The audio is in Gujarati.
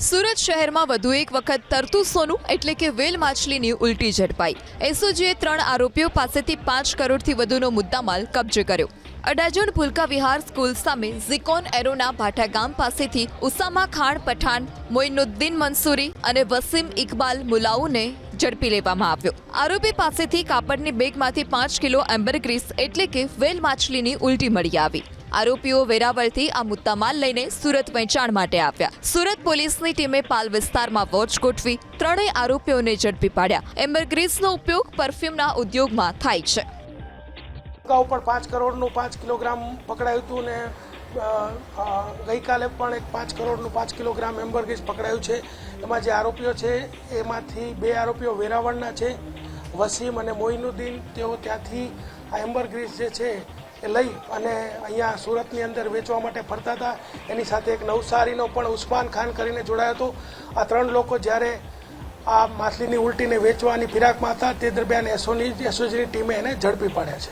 સુરત શહેરમાં વધુ એક વખત તરતું સોનું એટલે કે વેલ માછલીની ઉલટી ઝડપાઈ। એસઓજીએ 3 આરોપીઓ પાસેથી 5 કરોડથી વધુનો મુદ્દામાલ કબજે કર્યો। અડાજણ ભૂલકા વિહાર સ્કૂલ સામે ઝિકોન એરોના ભાટા ગામ પાસેથી ઉસામા ખાન પઠાણ, મોઇનુદ્દીન મંસૂરી અને વસીમ ઇકબાલ મુલાઉને ઝડપી લેવામાં આવ્યો। આરોપી પાસેથી કાપડની બેગમાંથી 5 કિલો એમ્બરગ્રીસ એટલે કે વેલ માછલીની ઉલટી મળી આવી। આરોપીઓ વેરાવળથી આ મુદ્દામાલ લઈને સુરત વેચાણ માટે આવ્યા। સુરત પોલીસની ટીમે પાલ વિસ્તારમાં વોચ ગોઠવી ત્રણેય આરોપીઓને ઝડપી પાડ્યા। એમ્બરગ્રીસનો ઉપયોગ પરફ્યુમના ઉદ્યોગમાં થાય છે। ઉપર 5 કરોડનું 5 કિલોગ્રામ પકડાયું હતું ને ગઈકાલે પણ એક 5 કરોડનું 5 કિલોગ્રામ એમ્બરગ્રીસ પકડાયું છે। એમાં જે આરોપીઓ છે એમાંથી 2 આરોપીઓ વેરાવળના છે, વસીમ અને મોઇનુદ્દીન। તેઓ ત્યાંથી આ એમ્બરગ્રીસ જે છે એ લઈ અને અહીંયા સુરતની અંદર વેચવા માટે ફરતા હતા। એની સાથે એક નવસારીનો પણ ઉસ્માન ખાન કરીને જોડાયો હતો। આ 3 લોકો જ્યારે આ માછલીની ઉલટીને વેચવાની ફિરાકમાં હતા તે દરમિયાન એસઓજીની ટીમે એને ઝડપી પાડ્યા છે।